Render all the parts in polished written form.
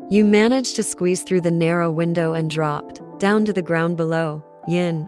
You managed to squeeze through the narrow window and dropped down to the ground below. Yin,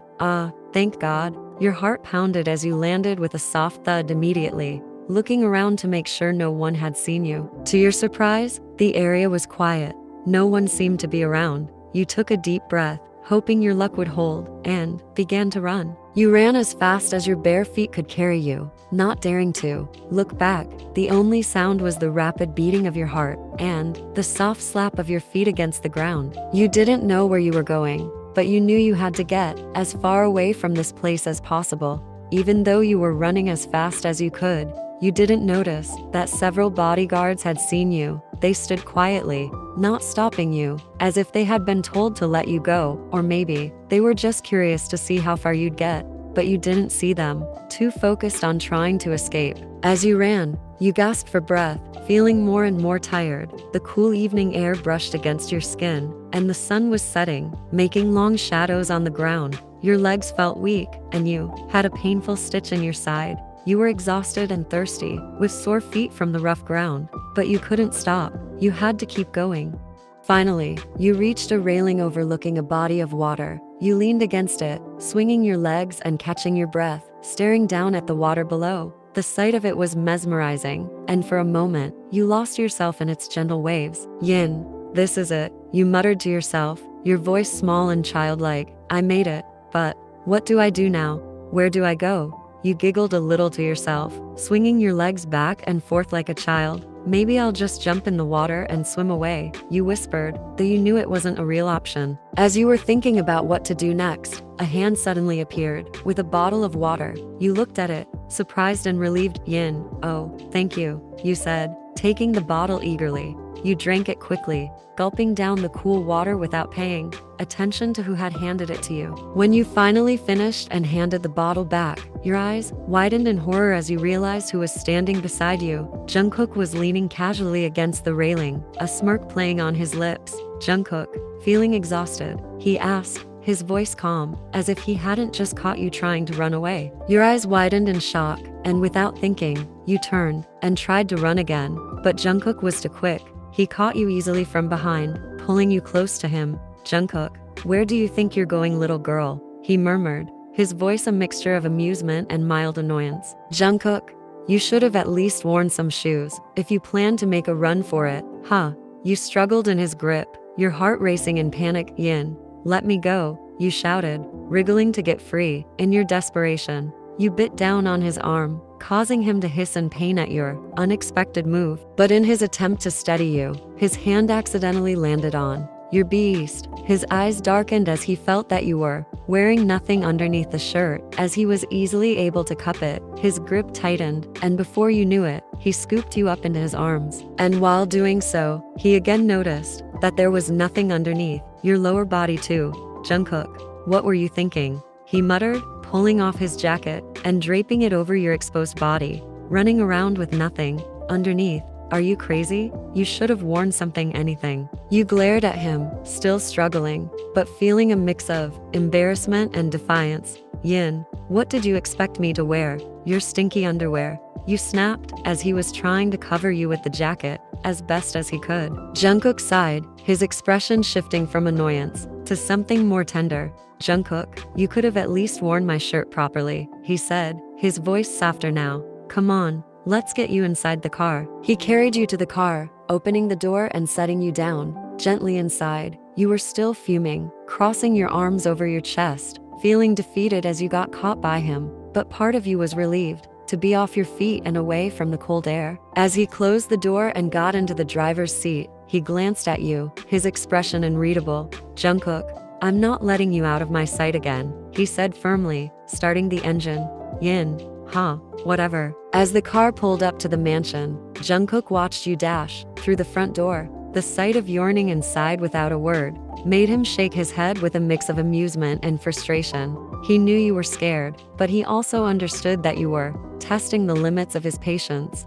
thank God. Your heart pounded as you landed with a soft thud immediately, looking around to make sure no one had seen you. To your surprise, the area was quiet. No one seemed to be around. You took a deep breath, hoping your luck would hold, and began to run. You ran as fast as your bare feet could carry you, not daring to look back. The only sound was the rapid beating of your heart and the soft slap of your feet against the ground. You didn't know where you were going, but you knew you had to get as far away from this place as possible. Even though you were running as fast as you could, you didn't notice that several bodyguards had seen you. They stood quietly, not stopping you, as if they had been told to let you go, or maybe they were just curious to see how far you'd get. But you didn't see them, too focused on trying to escape. As you ran, you gasped for breath, feeling more and more tired. The cool evening air brushed against your skin, and the sun was setting, making long shadows on the ground. Your legs felt weak, and you had a painful stitch in your side. You were exhausted and thirsty, with sore feet from the rough ground, but you couldn't stop. You had to keep going. Finally, you reached a railing overlooking a body of water. You leaned against it, swinging your legs and catching your breath, staring down at the water below. The sight of it was mesmerizing, and for a moment, you lost yourself in its gentle waves. Yin, this is it, you muttered to yourself, your voice small and childlike. I made it, but what do I do now? Where do I go? You giggled a little to yourself, swinging your legs back and forth like a child. Maybe I'll just jump in the water and swim away, you whispered, though you knew it wasn't a real option. As you were thinking about what to do next, a hand suddenly appeared, with a bottle of water. You looked at it, surprised and relieved. Yin, oh, thank you, you said, taking the bottle eagerly. You drank it quickly, gulping down the cool water without paying attention to who had handed it to you. When you finally finished and handed the bottle back, your eyes widened in horror as you realized who was standing beside you. Jungkook was leaning casually against the railing, a smirk playing on his lips. Jungkook, feeling exhausted, he asked, his voice calm, as if he hadn't just caught you trying to run away. Your eyes widened in shock, and without thinking, you turned and tried to run again. But Jungkook was too quick. He caught you easily from behind, pulling you close to him. Jungkook, where do you think you're going, little girl? He murmured, his voice a mixture of amusement and mild annoyance. Jungkook, you should have at least worn some shoes, if you planned to make a run for it, huh? You struggled in his grip, your heart racing in panic. Yin, let me go, you shouted, wriggling to get free. In your desperation, you bit down on his arm, causing him to hiss in pain at your unexpected move. But in his attempt to steady you, his hand accidentally landed on your beast. His eyes darkened as he felt that you were wearing nothing underneath the shirt. As he was easily able to cup it, his grip tightened, and before you knew it, he scooped you up into his arms. And while doing so, he again noticed that there was nothing underneath your lower body too. Jungkook, what were you thinking? He muttered, pulling off his jacket and draping it over your exposed body, running around with nothing underneath. Are you crazy? You should have worn something, anything. You glared at him, still struggling, but feeling a mix of embarrassment and defiance. Yin, what did you expect me to wear? Your stinky underwear, you snapped as he was trying to cover you with the jacket as best as he could. Jungkook sighed, his expression shifting from annoyance to something more tender. Jungkook, you could have at least worn my shirt properly, he said, his voice softer now. Come on, let's get you inside the car. He carried you to the car, opening the door and setting you down gently inside. You were still fuming, crossing your arms over your chest, feeling defeated as you got caught by him, but part of you was relieved to be off your feet and away from the cold air. As he closed the door and got into the driver's seat, he glanced at you, his expression unreadable. Jungkook, I'm not letting you out of my sight again, he said firmly, starting the engine. Yin, huh, whatever. As the car pulled up to the mansion, Jungkook watched you dash through the front door. The sight of yearning inside without a word made him shake his head with a mix of amusement and frustration. He knew you were scared, but he also understood that you were testing the limits of his patience.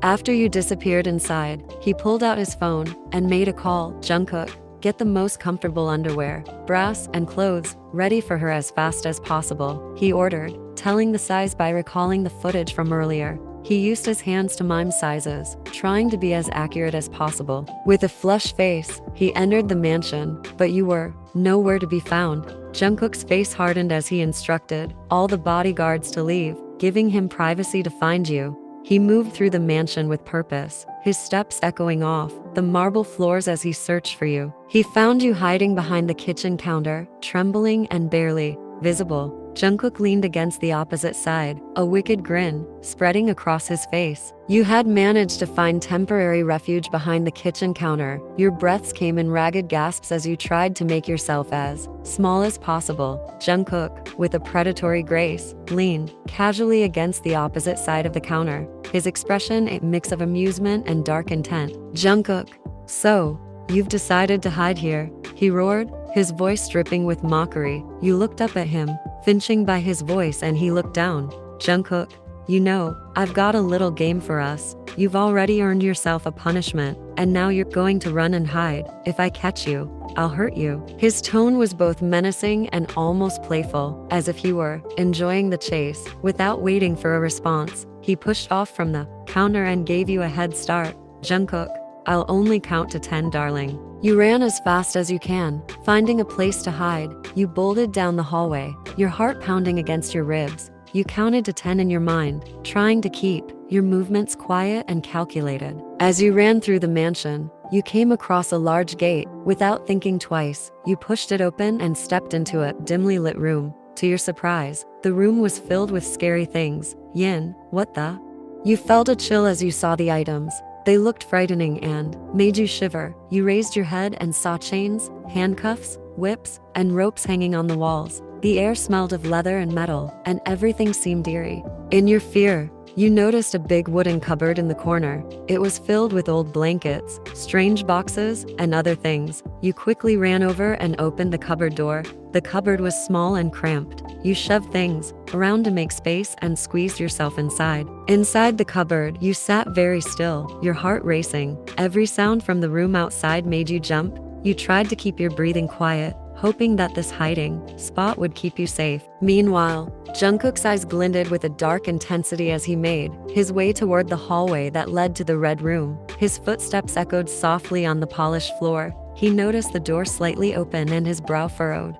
After you disappeared inside, he pulled out his phone and made a call. Jungkook, get the most comfortable underwear, bras, and clothes ready for her as fast as possible, he ordered, telling the size by recalling the footage from earlier. He used his hands to mime sizes, trying to be as accurate as possible. With a flushed face, he entered the mansion, but you were nowhere to be found. Jungkook's face hardened as he instructed all the bodyguards to leave, giving him privacy to find you. He moved through the mansion with purpose, his steps echoing off the marble floors as he searched for you. He found you hiding behind the kitchen counter, trembling and barely visible. Jungkook leaned against the opposite side, a wicked grin spreading across his face. You had managed to find temporary refuge behind the kitchen counter. Your breaths came in ragged gasps as you tried to make yourself as small as possible. Jungkook, with a predatory grace, leaned casually against the opposite side of the counter, his expression a mix of amusement and dark intent. Jungkook, so, you've decided to hide here, he roared, his voice dripping with mockery. You looked up at him, flinching by his voice, and he looked down. Jungkook, you know, I've got a little game for us. You've already earned yourself a punishment, and now you're going to run and hide. If I catch you, I'll hurt you. His tone was both menacing and almost playful, as if he were enjoying the chase. Without waiting for a response, he pushed off from the counter and gave you a head start. Jungkook, I'll only count to 10, darling. You ran as fast as you can, finding a place to hide. You bolted down the hallway, your heart pounding against your ribs. You counted to 10 in your mind, trying to keep your movements quiet and calculated. As you ran through the mansion, you came across a large gate. Without thinking twice, you pushed it open and stepped into a dimly lit room. To your surprise, the room was filled with scary things. Yin, what the? You felt a chill as you saw the items. They looked frightening and made you shiver. You raised your head and saw chains, handcuffs, whips, and ropes hanging on the walls. The air smelled of leather and metal, and everything seemed eerie. In your fear, you noticed a big wooden cupboard in the corner. It was filled with old blankets, strange boxes, and other things. You quickly ran over and opened the cupboard door. The cupboard was small and cramped. You shoved things around to make space and squeezed yourself inside. Inside the cupboard, you sat very still, your heart racing. Every sound from the room outside made you jump. You tried to keep your breathing quiet, hoping that this hiding spot would keep you safe. Meanwhile, Jungkook's eyes glinted with a dark intensity as he made his way toward the hallway that led to the red room. His footsteps echoed softly on the polished floor. He noticed the door slightly open and his brow furrowed.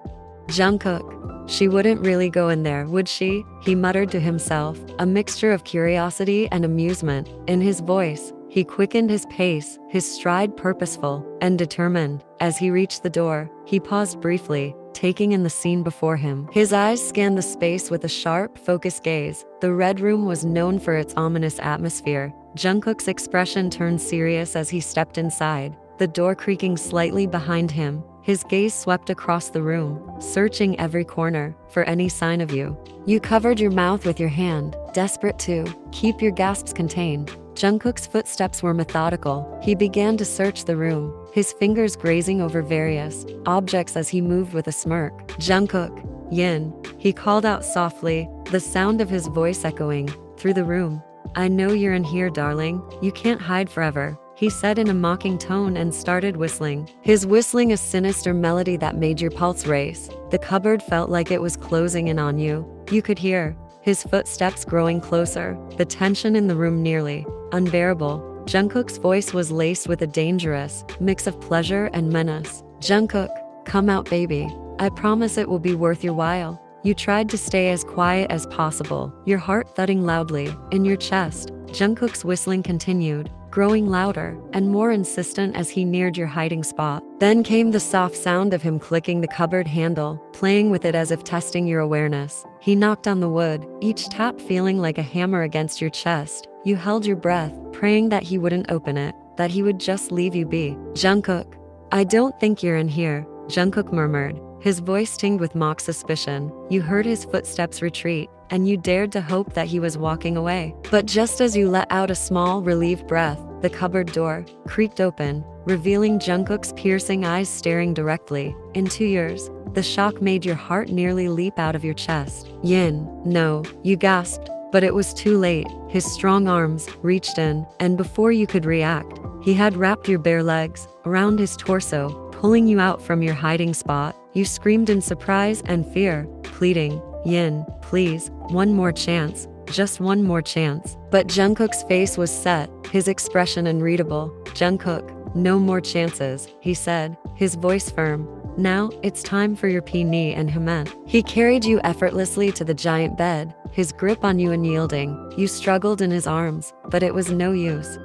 Jungkook, she wouldn't really go in there, would she? He muttered to himself, a mixture of curiosity and amusement in his voice. He quickened his pace, his stride purposeful and determined. As he reached the door, he paused briefly, taking in the scene before him. His eyes scanned the space with a sharp, focused gaze. The red room was known for its ominous atmosphere. Jungkook's expression turned serious as he stepped inside, the door creaking slightly behind him. His gaze swept across the room, searching every corner for any sign of you. You covered your mouth with your hand, desperate to keep your gasps contained. Jungkook's footsteps were methodical. He began to search the room, his fingers grazing over various objects as he moved with a smirk. Jungkook, Yin, he called out softly, the sound of his voice echoing through the room. I know you're in here, darling. You can't hide forever, he said in a mocking tone and started whistling. His whistling a sinister melody that made your pulse race. The cupboard felt like it was closing in on you. You could hear his footsteps growing closer, the tension in the room nearly unbearable. Jungkook's voice was laced with a dangerous mix of pleasure and menace. Jungkook, come out, baby. I promise it will be worth your while. You tried to stay as quiet as possible, your heart thudding loudly in your chest. Jungkook's whistling continued, growing louder and more insistent as he neared your hiding spot. Then came the soft sound of him clicking the cupboard handle, playing with it as if testing your awareness. He knocked on the wood, each tap feeling like a hammer against your chest. You held your breath, praying that he wouldn't open it, that he would just leave you be. Jungkook, I don't think you're in here, Jungkook murmured, his voice tinged with mock suspicion. You heard his footsteps retreat, and you dared to hope that he was walking away. But just as you let out a small, relieved breath, the cupboard door creaked open, revealing Jungkook's piercing eyes staring directly into yours. The shock made your heart nearly leap out of your chest. Yin, no, you gasped, but it was too late. His strong arms reached in, and before you could react, he had wrapped your bare legs around his torso, pulling you out from your hiding spot. You screamed in surprise and fear, pleading, Yin, please, one more chance. just one more chance. But Jungkook's face was set, his expression unreadable. Jungkook, no more chances, he said, his voice firm. Now, it's time for your knee and Himen. He carried you effortlessly to the giant bed, his grip on you unyielding. You struggled in his arms, but it was no use.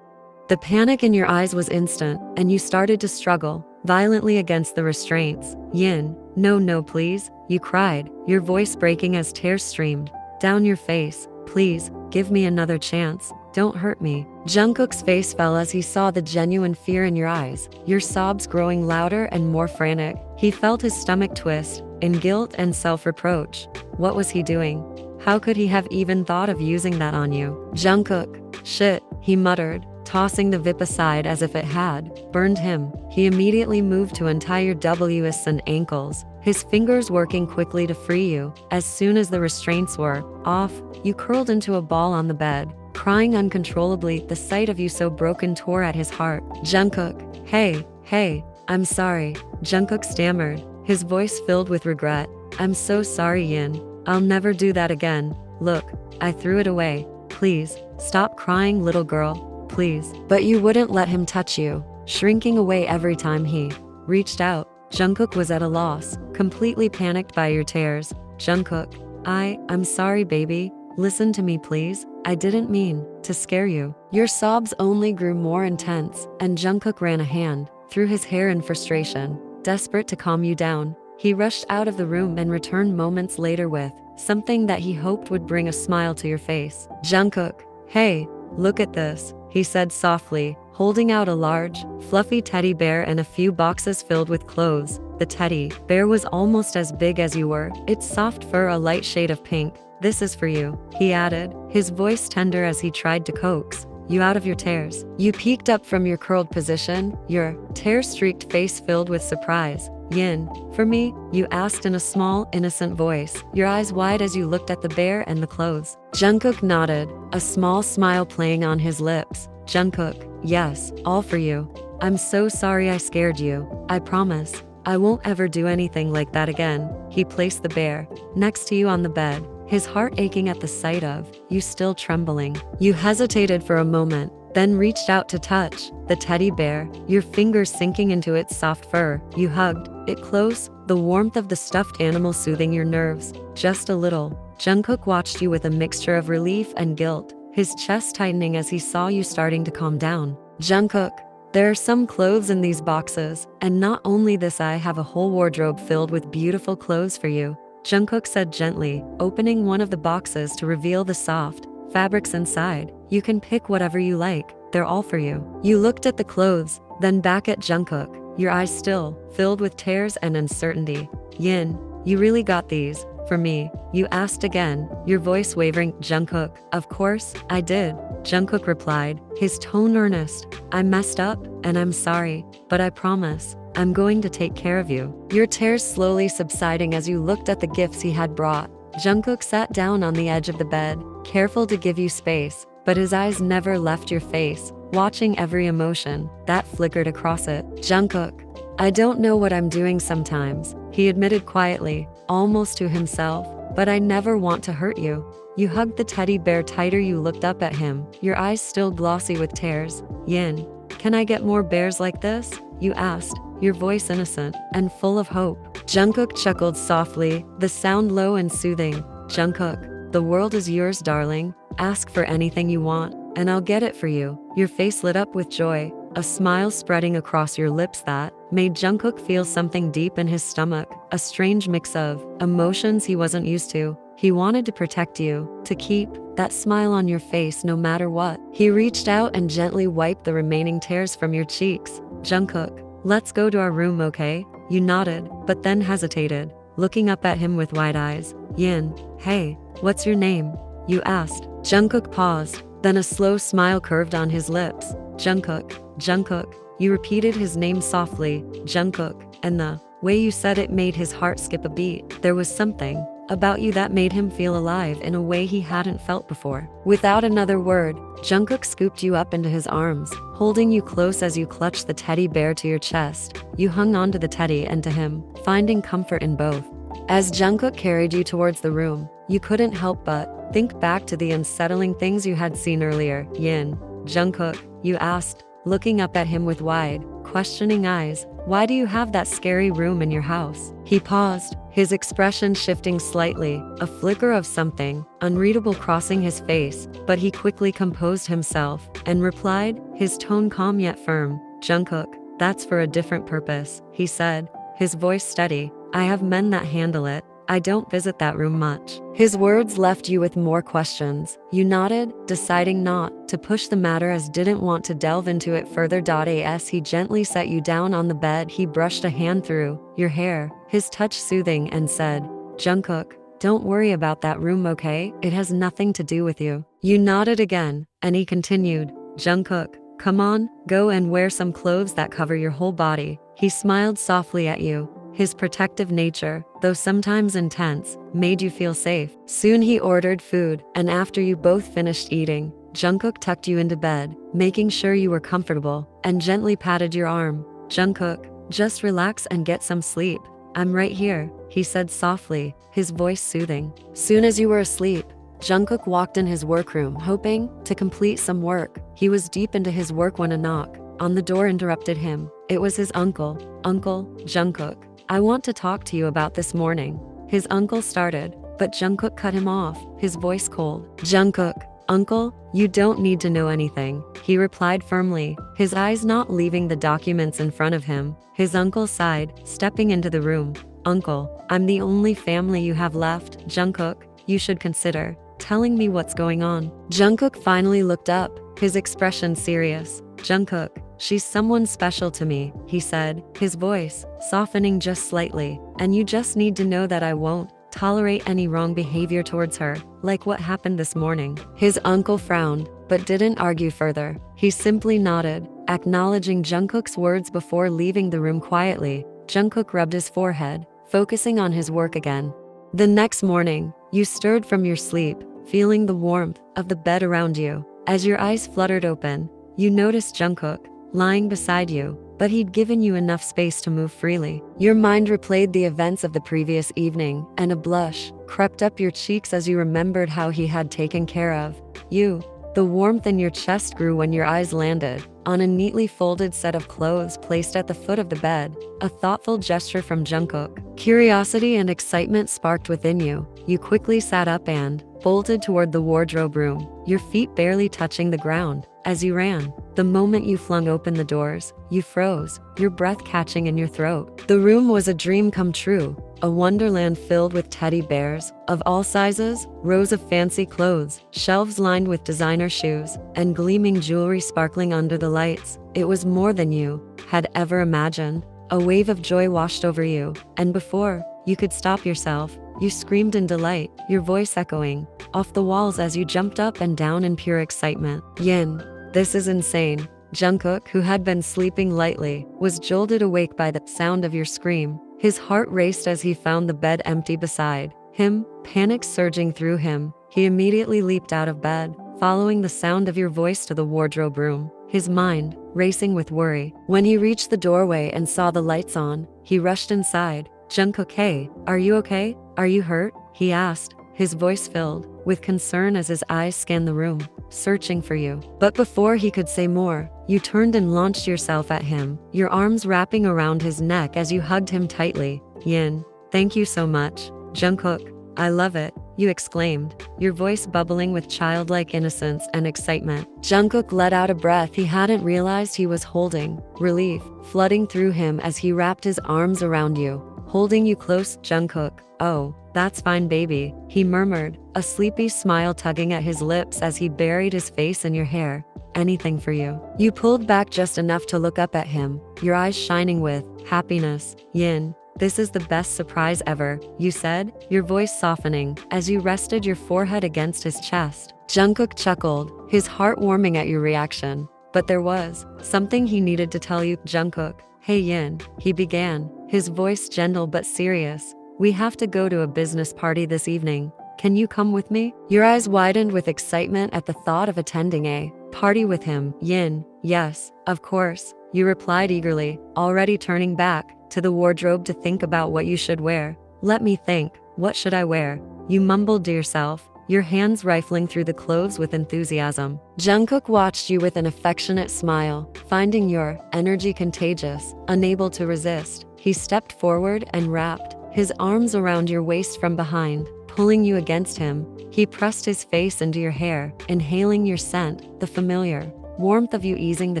The panic in your eyes was instant, and you started to struggle violently against the restraints. Yin, no, please, you cried, your voice breaking as tears streamed down your face. Please, give me another chance. Don't hurt me. Jungkook's face fell as he saw the genuine fear in your eyes, your sobs growing louder and more frantic. He felt his stomach twist, in guilt and self-reproach. What was he doing? How could he have even thought of using that on you? Jungkook, shit, he muttered, tossing the VIP aside as if it had burned him. He immediately moved to untie your wrists and ankles, his fingers working quickly to free you. As soon as the restraints were off, you curled into a ball on the bed, crying uncontrollably. The sight of you so broken tore at his heart. Jungkook, hey, I'm sorry, Jungkook stammered, his voice filled with regret. I'm so sorry, Yin. I'll never do that again. Look, I threw it away. Please, stop crying, little girl. Please. But you wouldn't let him touch you, shrinking away every time he reached out. Jungkook was at a loss, completely panicked by your tears. Jungkook, I'm sorry, baby. Listen to me, please. I didn't mean to scare you. Your sobs only grew more intense, and Jungkook ran a hand through his hair in frustration, desperate to calm you down. He rushed out of the room and returned moments later with something that he hoped would bring a smile to your face. Jungkook, hey, look at this, he said softly, holding out a large, fluffy teddy bear and a few boxes filled with clothes. The teddy bear was almost as big as you were, its soft fur a light shade of pink. This is for you, he added, his voice tender as he tried to coax you out of your tears. You peeked up from your curled position, your tear-streaked face filled with surprise. Yin, for me? You asked in a small, innocent voice, your eyes wide as you looked at the bear and the clothes. Jungkook nodded, a small smile playing on his lips. Jungkook, yes, all for you. I'm so sorry I scared you. I promise, I won't ever do anything like that again. He placed the bear next to you on the bed, his heart aching at the sight of you still trembling. You hesitated for a moment, then reached out to touch the teddy bear, your fingers sinking into its soft fur. You hugged it close, the warmth of the stuffed animal soothing your nerves just a little. Jungkook watched you with a mixture of relief and guilt, his chest tightening as he saw you starting to calm down. Jungkook, there are some clothes in these boxes, and not only this, I have a whole wardrobe filled with beautiful clothes for you, Jungkook said gently, opening one of the boxes to reveal the soft fabrics inside. You can pick whatever you like, they're all for you. You looked at the clothes, then back at Jungkook, your eyes still filled with tears and uncertainty. Yin, you really got these for me? You asked again, your voice wavering. Jungkook, of course, I did, Jungkook replied, his tone earnest. I messed up, and I'm sorry, but I promise, I'm going to take care of you. Your tears slowly subsiding as you looked at the gifts he had brought. Jungkook sat down on the edge of the bed, careful to give you space, but his eyes never left your face, watching every emotion that flickered across it. Jungkook, I don't know what I'm doing sometimes, he admitted quietly, almost to himself, but I never want to hurt you. You hugged the teddy bear tighter. You looked up at him, your eyes still glossy with tears. Yin, can I get more bears like this? You asked, your voice innocent and full of hope. Jungkook chuckled softly, the sound low and soothing. Jungkook, the world is yours, darling. Ask for anything you want, and I'll get it for you. Your face lit up with joy, a smile spreading across your lips that made Jungkook feel something deep in his stomach, a strange mix of emotions he wasn't used to. He wanted to protect you, to keep that smile on your face no matter what. He reached out and gently wiped the remaining tears from your cheeks. Jungkook, let's go to our room, okay? You nodded, but then hesitated, looking up at him with wide eyes. Yin, hey, what's your name? You asked. Jungkook paused, then a slow smile curved on his lips. Jungkook, you repeated his name softly. Jungkook, and the way you said it made his heart skip a beat. There was something about you that made him feel alive in a way he hadn't felt before. Without another word, Jungkook scooped you up into his arms, holding you close as you clutched the teddy bear to your chest. You hung onto the teddy and to him, finding comfort in both. As Jungkook carried you towards the room, you couldn't help but think back to the unsettling things you had seen earlier. Yin, Jungkook, you asked, looking up at him with wide, questioning eyes, why do you have that scary room in your house? He paused, his expression shifting slightly, a flicker of something unreadable crossing his face, but he quickly composed himself and replied, his tone calm yet firm. Jungkook, that's for a different purpose, he said, his voice steady. I have men that handle it. I don't visit that room much. His words left you with more questions. You nodded, deciding not to push the matter as didn't want to delve into it further. As he gently set you down on the bed, he brushed a hand through your hair, his touch soothing, and said, Jungkook, don't worry about that room, okay? It has nothing to do with you. You nodded again, and he continued, Jungkook, come on, go and wear some clothes that cover your whole body. He smiled softly at you. His protective nature, though sometimes intense, made you feel safe. Soon he ordered food, and after you both finished eating, Jungkook tucked you into bed, making sure you were comfortable, and gently patted your arm. Jungkook, just relax and get some sleep. I'm right here, he said softly, his voice soothing. Soon as you were asleep, Jungkook walked in his workroom, hoping to complete some work. He was deep into his work when a knock on the door interrupted him. It was his uncle. Uncle, Jungkook, I want to talk to you about this morning. His uncle started, but Jungkook cut him off, his voice cold. Jungkook, uncle, you don't need to know anything, he replied firmly, his eyes not leaving the documents in front of him. His uncle sighed, stepping into the room. Uncle, I'm the only family you have left. Jungkook, you should consider telling me what's going on. Jungkook finally looked up, his expression serious. Jungkook, she's someone special to me, he said, his voice softening just slightly, and you just need to know that I won't tolerate any wrong behavior towards her, like what happened this morning. His uncle frowned, but didn't argue further. He simply nodded, acknowledging Jungkook's words before leaving the room quietly. Jungkook rubbed his forehead, focusing on his work again. The next morning, you stirred from your sleep, feeling the warmth of the bed around you. As your eyes fluttered open, you noticed Jungkook lying beside you, but he'd given you enough space to move freely. Your mind replayed the events of the previous evening, and a blush crept up your cheeks as you remembered how he had taken care of you. The warmth in your chest grew when your eyes landed on a neatly folded set of clothes placed at the foot of the bed, a thoughtful gesture from Jungkook. Curiosity and excitement sparked within you. You quickly sat up and bolted toward the wardrobe room, your feet barely touching the ground. As you ran, the moment you flung open the doors, you froze, your breath catching in your throat. The room was a dream come true, a wonderland filled with teddy bears of all sizes, rows of fancy clothes, shelves lined with designer shoes, and gleaming jewelry sparkling under the lights. It was more than you had ever imagined. A wave of joy washed over you, and before you could stop yourself, you screamed in delight, your voice echoing off the walls as you jumped up and down in pure excitement. Yin, this is insane. Jungkook, who had been sleeping lightly, was jolted awake by the sound of your scream. His heart raced as he found the bed empty beside him, panic surging through him. He immediately leaped out of bed, following the sound of your voice to the wardrobe room, his mind racing with worry. When he reached the doorway and saw the lights on, he rushed inside. Jungkook, hey, are you okay? Are you hurt? He asked, his voice filled with concern as his eyes scanned the room, searching for you. But before he could say more, you turned and launched yourself at him, your arms wrapping around his neck as you hugged him tightly. Yin, thank you so much. Jungkook, I love it, you exclaimed, your voice bubbling with childlike innocence and excitement. Jungkook let out a breath he hadn't realized he was holding, relief flooding through him as he wrapped his arms around you, holding you close. Jungkook, oh, that's fine baby, he murmured, a sleepy smile tugging at his lips as he buried his face in your hair. Anything for you. You pulled back just enough to look up at him, your eyes shining with happiness. Yin, this is the best surprise ever, you said, your voice softening as you rested your forehead against his chest. Jungkook chuckled, his heart warming at your reaction. But there was something he needed to tell you. Jungkook, hey Yin, he began, his voice gentle but serious. we have to go to a business party this evening. Can you come with me? Your eyes widened with excitement at the thought of attending a party with him. Yin, yes, of course, you replied eagerly, already turning back to the wardrobe to think about what you should wear. Let me think, what should I wear? You mumbled to yourself, your hands rifling through the clothes with enthusiasm. Jungkook watched you with an affectionate smile, finding your energy contagious. Unable to resist, he stepped forward and wrapped his arms around your waist from behind, pulling you against him. He pressed his face into your hair, inhaling your scent, the familiar warmth of you easing the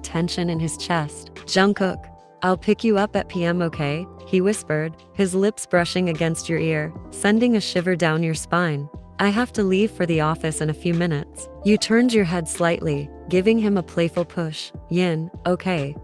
tension in his chest. Jungkook, I'll pick you up at PM, okay? He whispered, his lips brushing against your ear, sending a shiver down your spine. I have to leave for the office in a few minutes. You turned your head slightly, giving him a playful push. Yin, okay,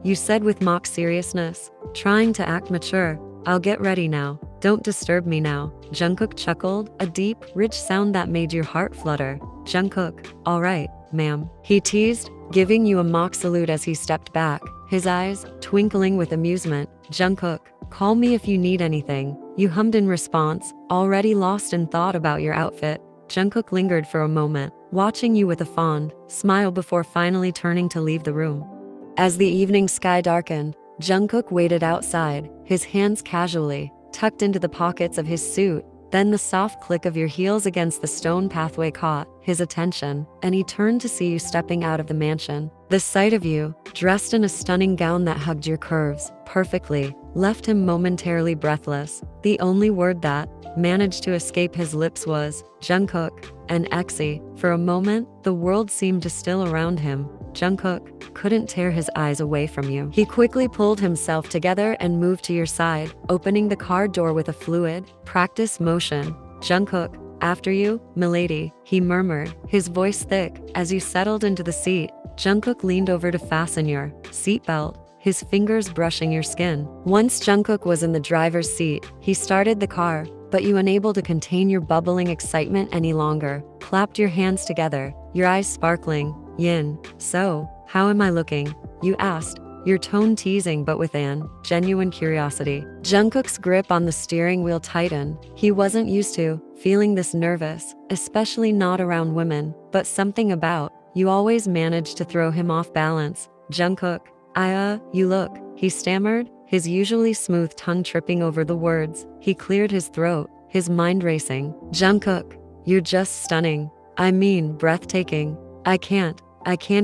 you said with mock seriousness, trying to act mature. I'll get ready now. Don't disturb me now. Jungkook chuckled, a deep, rich sound that made your heart flutter. Jungkook, all right, ma'am. He teased, giving you a mock salute as he stepped back, his eyes twinkling with amusement. Jungkook, call me if you need anything. You hummed in response, already lost in thought about your outfit. Jungkook lingered for a moment, watching you with a fond smile before finally turning to leave the room. As the evening sky darkened, Jungkook waited outside, his hands casually tucked into the pockets of his suit. Then the soft click of your heels against the stone pathway caught his attention, and he turned to see you stepping out of the mansion. The sight of you, dressed in a stunning gown that hugged your curves perfectly, left him momentarily breathless. The only word that managed to escape his lips was, Jungkook, and Exy. For a moment, the world seemed to still around him. Jungkook couldn't tear his eyes away from you. He quickly pulled himself together and moved to your side, opening the car door with a fluid, practiced motion. Jungkook, after you, milady, he murmured, his voice thick. As you settled into the seat, Jungkook leaned over to fasten your seatbelt, his fingers brushing your skin. Once Jungkook was in the driver's seat, he started the car, but you, unable to contain your bubbling excitement any longer, clapped your hands together, your eyes sparkling. Yin, so, how am I looking? You asked, your tone teasing but with an genuine curiosity. Jungkook's grip on the steering wheel tightened. He wasn't used to feeling this nervous, especially not around women, but something about you always managed to throw him off balance. Jungkook, you look, he stammered, his usually smooth tongue tripping over the words. He cleared his throat, his mind racing. Jungkook, you're just stunning. I mean, breathtaking. I can't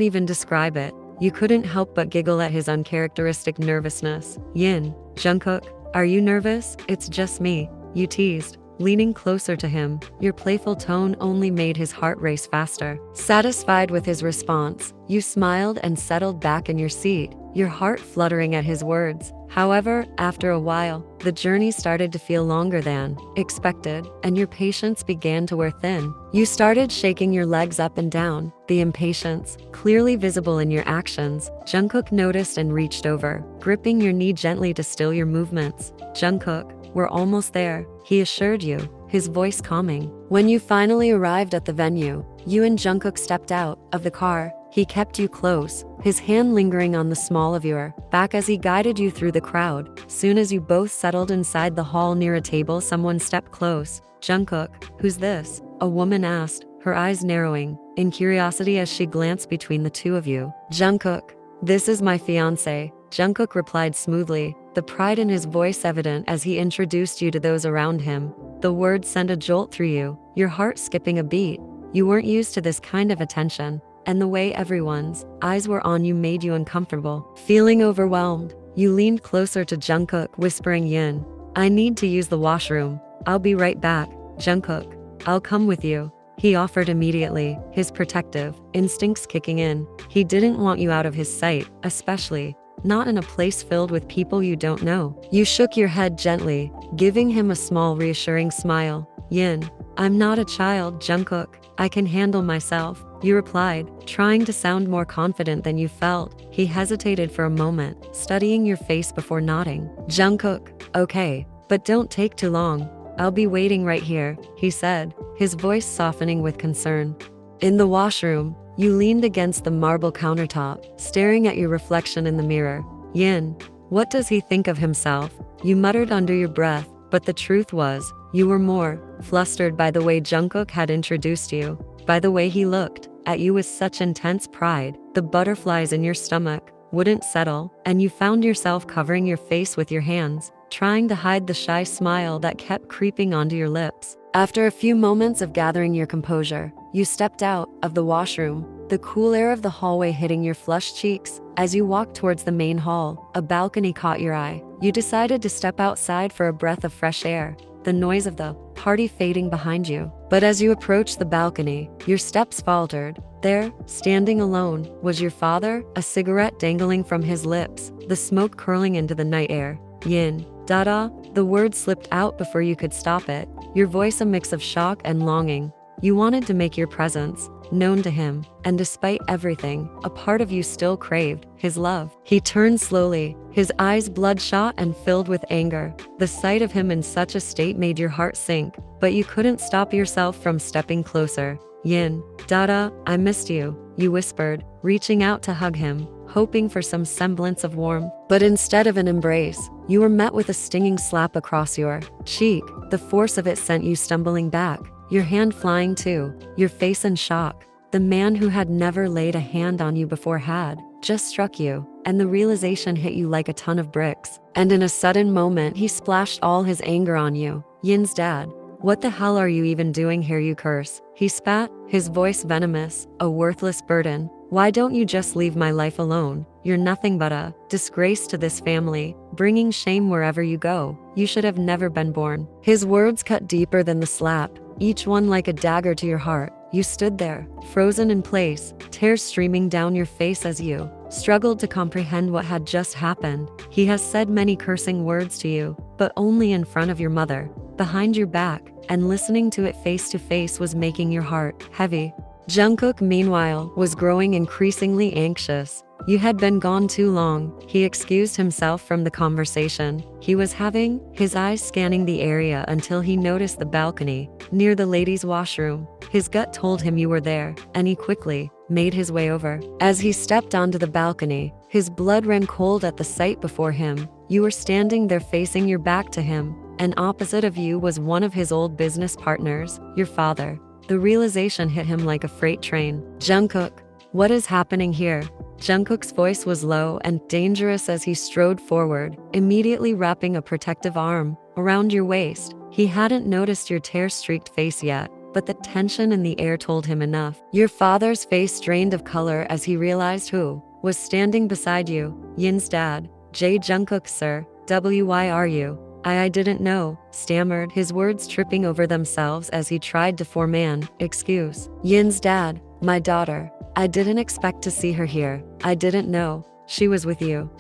even describe it. You couldn't help but giggle at his uncharacteristic nervousness. Yin, Jungkook, are you nervous? It's just me, you teased, leaning closer to him. Your playful tone only made his heart race faster. Satisfied with his response, you smiled and settled back in your seat, your heart fluttering at his words. However, after a while, the journey started to feel longer than expected, and your patience began to wear thin. You started shaking your legs up and down, the impatience clearly visible in your actions. Jungkook noticed and reached over, gripping your knee gently to still your movements. Jungkook, we're almost there, he assured you, his voice calming. When you finally arrived at the venue, you and Jungkook stepped out of the car. He kept you close, his hand lingering on the small of your back as he guided you through the crowd. Soon as you both settled inside the hall near a table, someone stepped close. Jungkook, who's this? A woman asked, her eyes narrowing in curiosity as she glanced between the two of you. Jungkook, this is my fiancé, Jungkook replied smoothly, the pride in his voice evident as he introduced you to those around him. The words sent a jolt through you, your heart skipping a beat. You weren't used to this kind of attention, and the way everyone's eyes were on you made you uncomfortable. Feeling overwhelmed, you leaned closer to Jungkook, whispering, Yin, I need to use the washroom. I'll be right back. Jungkook, I'll come with you, he offered immediately, his protective instincts kicking in. He didn't want you out of his sight, especially not in a place filled with people you don't know. You shook your head gently, giving him a small reassuring smile. Yin, I'm not a child, Jungkook. I can handle myself, you replied, trying to sound more confident than you felt. He hesitated for a moment, studying your face before nodding. Jungkook, okay, but don't take too long. I'll be waiting right here, he said, his voice softening with concern. In the washroom, you leaned against the marble countertop, staring at your reflection in the mirror. Yin, what does he think of himself? You muttered under your breath, But the truth was, you were more flustered by the way Jungkook had introduced you, by the way he looked at you with such intense pride. The butterflies in your stomach wouldn't settle, and you found yourself covering your face with your hands, trying to hide the shy smile that kept creeping onto your lips. After a few moments of gathering your composure, you stepped out of the washroom, the cool air of the hallway hitting your flushed cheeks. As you walked towards the main hall, a balcony caught your eye. You decided to step outside for a breath of fresh air, the noise of the party fading behind you. But as you approached the balcony, your steps faltered. There, standing alone, was your father, a cigarette dangling from his lips, the smoke curling into the night air. Yin, Dada, the word slipped out before you could stop it, your voice a mix of shock and longing. You wanted to make your presence known to him, and despite everything, a part of you still craved his love. He turned slowly, his eyes bloodshot and filled with anger. The sight of him in such a state made your heart sink, but you couldn't stop yourself from stepping closer. Yin, Dada, I missed you, you whispered, reaching out to hug him, hoping for some semblance of warmth. But instead of an embrace, you were met with a stinging slap across your cheek. The force of it sent you stumbling back, your hand flying too, your face in shock. The man who had never laid a hand on you before had just struck you, and the realization hit you like a ton of bricks. And in a sudden moment, he splashed all his anger on you. Yin's dad. What the hell are you even doing here, you curse? He spat, his voice venomous, a worthless burden. Why don't you just leave my life alone? You're nothing but a disgrace to this family, bringing shame wherever you go. You should have never been born. His words cut deeper than the slap, each one like a dagger to your heart. You stood there, frozen in place, tears streaming down your face as you struggled to comprehend what had just happened. He has said many cursing words to you, but only in front of your mother, behind your back, and listening to it face to face was making your heart heavy. Jungkook, meanwhile, was growing increasingly anxious. You had been gone too long, he excused himself from the conversation he was having, his eyes scanning the area until he noticed the balcony, near the ladies' washroom. His gut told him you were there, and he quickly made his way over. As he stepped onto the balcony, his blood ran cold at the sight before him. You were standing there facing your back to him, and opposite of you was one of his old business partners, your father. The realization hit him like a freight train. Jungkook, what is happening here? Jungkook's voice was low and dangerous as he strode forward, immediately wrapping a protective arm around your waist. He hadn't noticed your tear-streaked face yet, but the tension in the air told him enough. Your father's face drained of color as he realized who was standing beside you. Yin's dad, Jeon Jungkook, sir. Why are you? I didn't know, stammered, his words tripping over themselves as he tried to form an excuse. Yin's dad, my daughter. I didn't expect to see her here. I didn't know she was with you.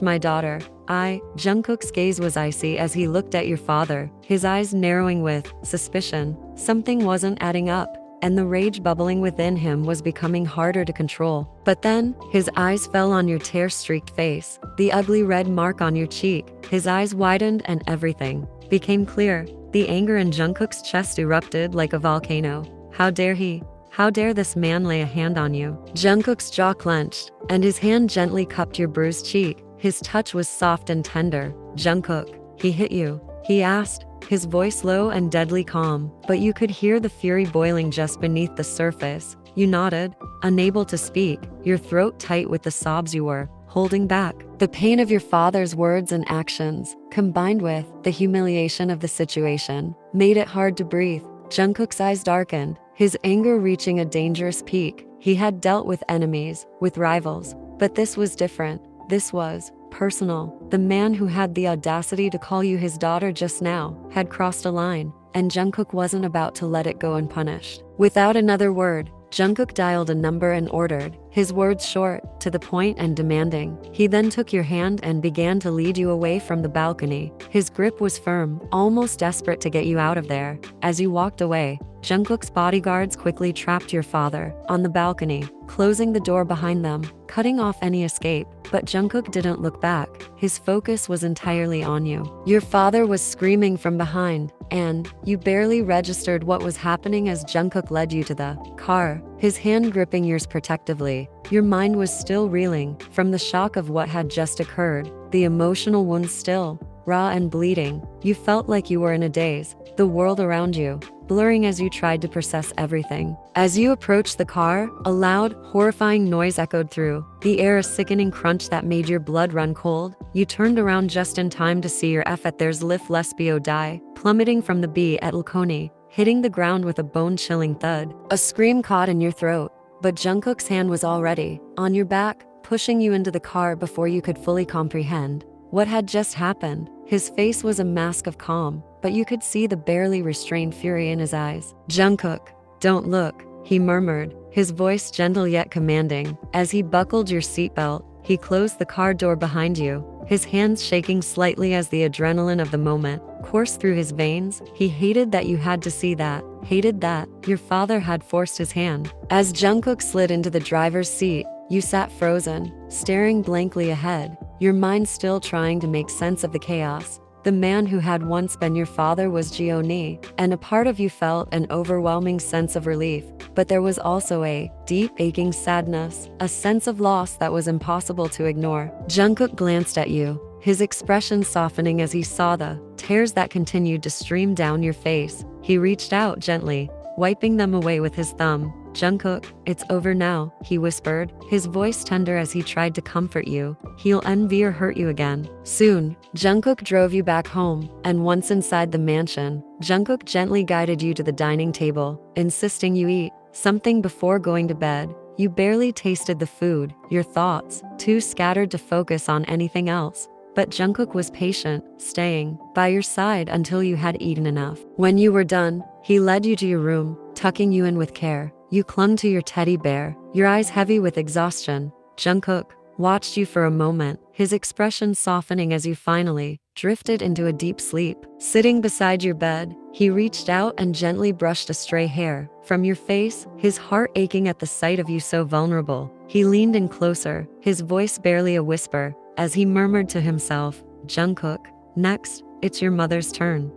My daughter. Jungkook's gaze was icy as he looked at your father, his eyes narrowing with suspicion. Something wasn't adding up, and the rage bubbling within him was becoming harder to control. But then, his eyes fell on your tear-streaked face, the ugly red mark on your cheek. His eyes widened and everything became clear. The anger in Jungkook's chest erupted like a volcano. How dare he? How dare this man lay a hand on you? Jungkook's jaw clenched, and his hand gently cupped your bruised cheek. His touch was soft and tender. Jungkook, he hit you? He asked, his voice low and deadly calm, but you could hear the fury boiling just beneath the surface. You nodded, unable to speak, your throat tight with the sobs you were holding back. The pain of your father's words and actions, combined with the humiliation of the situation, made it hard to breathe. Jungkook's eyes darkened, his anger reaching a dangerous peak. He had dealt with enemies, with rivals, but this was different. This was personal. The man who had the audacity to call you his daughter just now had crossed a line, and Jungkook wasn't about to let it go unpunished. Without another word, Jungkook dialed a number and ordered, his words short, to the point and demanding. He then took your hand and began to lead you away from the balcony. His grip was firm, almost desperate to get you out of there. As you walked away, Jungkook's bodyguards quickly trapped your father on the balcony, closing the door behind them, cutting off any escape. But Jungkook didn't look back. His focus was entirely on you. Your father was screaming from behind, and you barely registered what was happening as Jungkook led you to the car, his hand gripping yours protectively. Your mind was still reeling from the shock of what had just occurred, the emotional wounds still raw and bleeding. You felt like you were in a daze, the world around you blurring as you tried to process everything. As you approached the car, a loud, horrifying noise echoed through the air, a sickening crunch that made your blood run cold. You turned around just in time to see your F at theirs lift lesbio die, plummeting from the B at Laconi, hitting the ground with a bone-chilling thud. A scream caught in your throat, but Jungkook's hand was already on your back, pushing you into the car before you could fully comprehend what had just happened. His face was a mask of calm, but you could see the barely restrained fury in his eyes. "Jungkook, don't look," he murmured, his voice gentle yet commanding. As he buckled your seatbelt, he closed the car door behind you, his hands shaking slightly as the adrenaline of the moment coursed through his veins. He hated that you had to see that, hated that your father had forced his hand. As Jungkook slid into the driver's seat, you sat frozen, staring blankly ahead, your mind still trying to make sense of the chaos. The man who had once been your father was Jeon, and a part of you felt an overwhelming sense of relief, but there was also a deep, aching sadness, a sense of loss that was impossible to ignore. Jungkook glanced at you, his expression softening as he saw the tears that continued to stream down your face. He reached out gently, wiping them away with his thumb. "Jungkook, it's over now," he whispered, his voice tender as he tried to comfort you. "He'll envy or hurt you again soon." Jungkook drove you back home, and once inside the mansion, Jungkook gently guided you to the dining table, insisting you eat something before going to bed. You barely tasted the food, your thoughts too scattered to focus on anything else. But Jungkook was patient, staying by your side until you had eaten enough. When you were done, he led you to your room, tucking you in with care. You clung to your teddy bear, your eyes heavy with exhaustion. Jungkook watched you for a moment, his expression softening as you finally drifted into a deep sleep. Sitting beside your bed, he reached out and gently brushed a stray hair from your face, his heart aching at the sight of you so vulnerable. He leaned in closer, his voice barely a whisper, as he murmured to himself, "Jungkook, next, it's your mother's turn."